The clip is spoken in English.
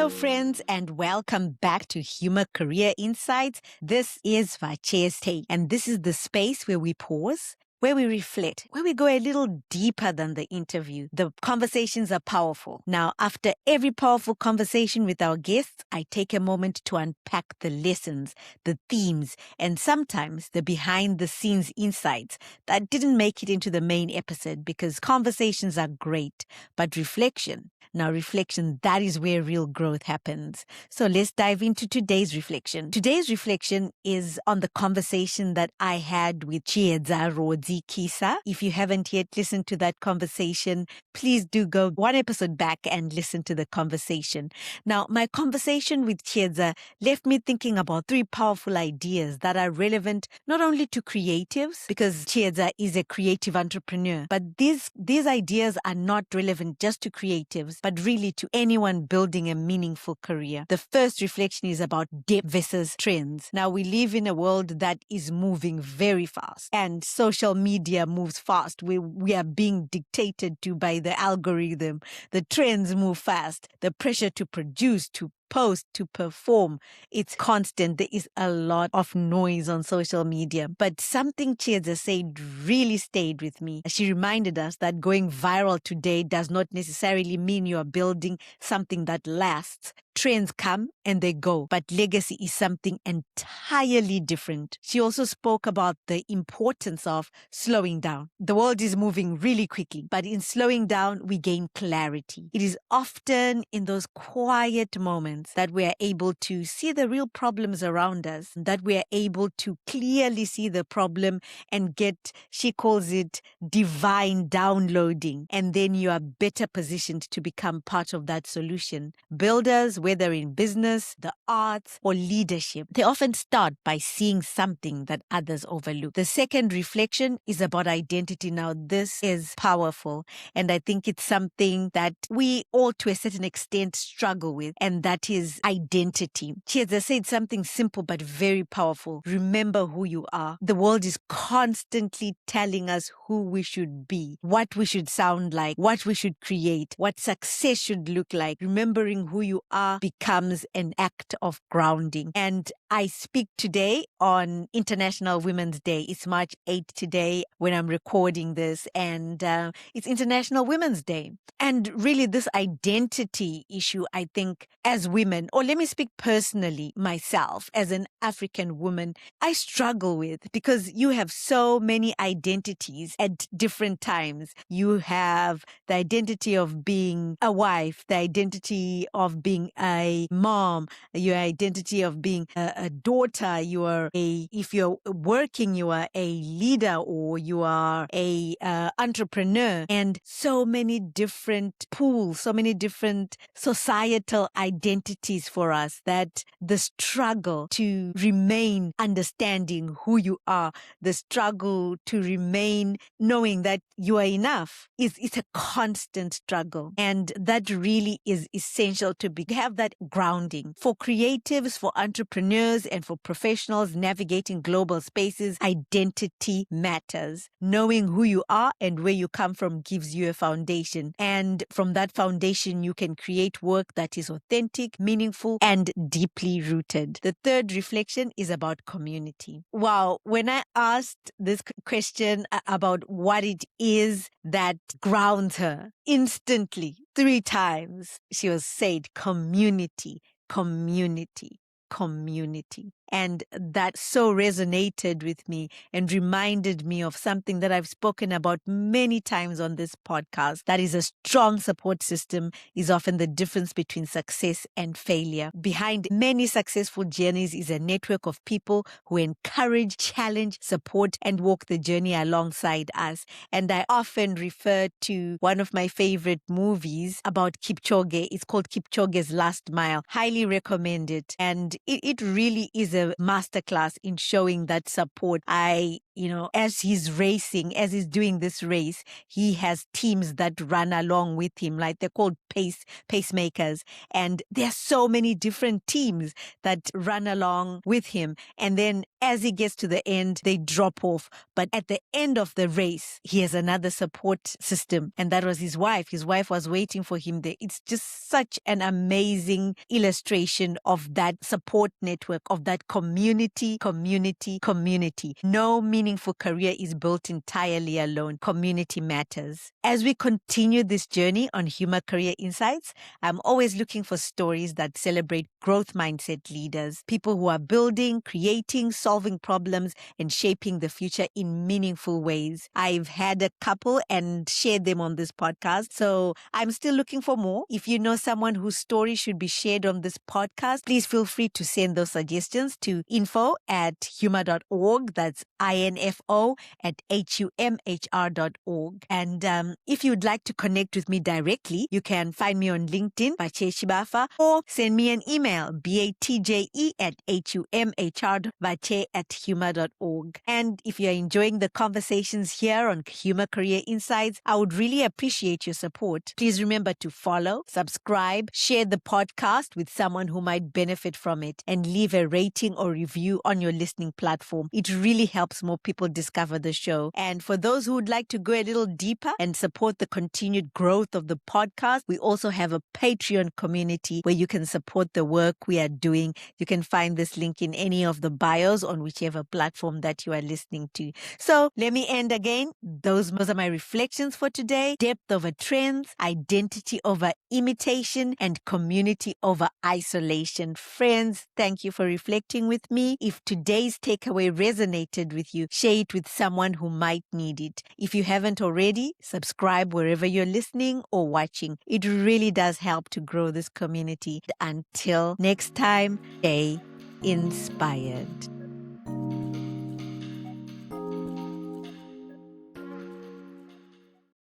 Hello, friends, and welcome back to Humor Career Insights. This is Batje's Take, and this is the space where we pause, where we reflect, where we go a little deeper than the interview. The conversations are powerful. Now, after every powerful conversation with our guests, I take a moment to unpack the lessons, the themes, and sometimes the behind-the-scenes insights that didn't make it into the main episode, because conversations are great, but reflection, that is where real growth happens. So let's dive into today's reflection. Today's reflection is on the conversation that I had with Chiedza Rwodzi. If you haven't yet listened to that conversation, please do go one episode back and listen to the conversation. Now, my conversation with Chiedza left me thinking about three powerful ideas that are relevant not only to creatives, because Chiedza is a creative entrepreneur, but these ideas are not relevant just to creatives, but really to anyone building a meaningful career. The first reflection is about depth versus trends. Now, we live in a world that is moving very fast, and social media moves fast. We are being dictated to by the algorithm. The trends move fast. The pressure to produce, to post, to perform, it's constant. There is a lot of noise on social media. But something Chiedza said really stayed with me. She reminded us that going viral today does not necessarily mean you are building something that lasts. Trends come and they go, but legacy is something entirely different. She also spoke about the importance of slowing down. The world is moving really quickly, but in slowing down, we gain clarity. It is often in those quiet moments that we are able to see the real problems around us, that we are able to clearly see the problem and get, she calls it, divine downloading. And then you are better positioned to become part of that solution. Builders, whether in business, the arts, or leadership, they often start by seeing something that others overlook. The second reflection is about identity. Now, this is powerful, and I think it's something that we all, to a certain extent, struggle with, and that is identity. Chiedza said something simple but very powerful. Remember who you are. The world is constantly telling us who we should be, what we should sound like, what we should create, what success should look like. Remembering who you are becomes an act of grounding. And I speak today on International Women's Day. It's March 8th today when I'm recording this, and it's International Women's Day. And really, this identity issue, I think, as women, or let me speak personally, myself, as an African woman, I struggle with, because you have so many identities at different times. You have the identity of being a wife, the identity of being a mom, your identity of being a daughter. If you're working, you are a leader, or you are a entrepreneur, and so many different pools, so many different societal identities for us, that the struggle to remain understanding who you are, the struggle to remain knowing that you are enough, it's a constant struggle. And that really is essential to have that grounding. For creatives, for entrepreneurs, and for professionals navigating global spaces, identity matters. Knowing who you are and where you come from gives you a foundation. And from that foundation, you can create work that is authentic, meaningful, and deeply rooted. The third reflection is about community. Wow, when I asked this question about what it is that grounds her, instantly, 3 times, she was said community, community, community. And that so resonated with me and reminded me of something that I've spoken about many times on this podcast. That is, a strong support system is often the difference between success and failure. Behind many successful journeys is a network of people who encourage, challenge, support, and walk the journey alongside us. And I often refer to one of my favorite movies about Kipchoge. It's called Kipchoge's Last Mile. Highly recommend it. And it really is a masterclass in showing that support. I as he's racing, as he's doing this race, he has teams that run along with him, like they're called pacemakers. And there are so many different teams that run along with him. And then as he gets to the end, they drop off. But at the end of the race, he has another support system. And that was his wife. His wife was waiting for him there. It's just such an amazing illustration of that support network, of that community. No meaningful career is built entirely alone. Community matters. As we continue this journey on Humor Career Insights, I'm always looking for stories that celebrate growth mindset leaders, people who are building, creating, solving problems, and shaping the future in meaningful ways. I've had a couple and shared them on this podcast, so I'm still looking for more. If you know someone whose story should be shared on this podcast, please feel free to send those suggestions to info@humor.org. That's info@humhr.org. And if you'd like to connect with me directly, you can find me on LinkedIn, Batje Chibafa, or send me an email, batje@humhr.batje@humor.org. And if you're enjoying the conversations here on Humor Career Insights, I would really appreciate your support. Please remember to follow, subscribe, share the podcast with someone who might benefit from it, and leave a rating or review on your listening platform. It really helps more people discover the show. And for those who would like to go a little deeper and support the continued growth of the podcast, we also have a Patreon community where you can support the work we are doing. You can find this link in any of the bios on whichever platform that you are listening to. So let me end again. Those are my reflections for today. Depth over trends, identity over imitation, and community over isolation. Friends, thank you for reflecting with me. If today's takeaway resonated with you, share it with someone who might need it. If you haven't already, subscribe wherever you're listening or watching. It really does help to grow this community. Until next time, stay inspired.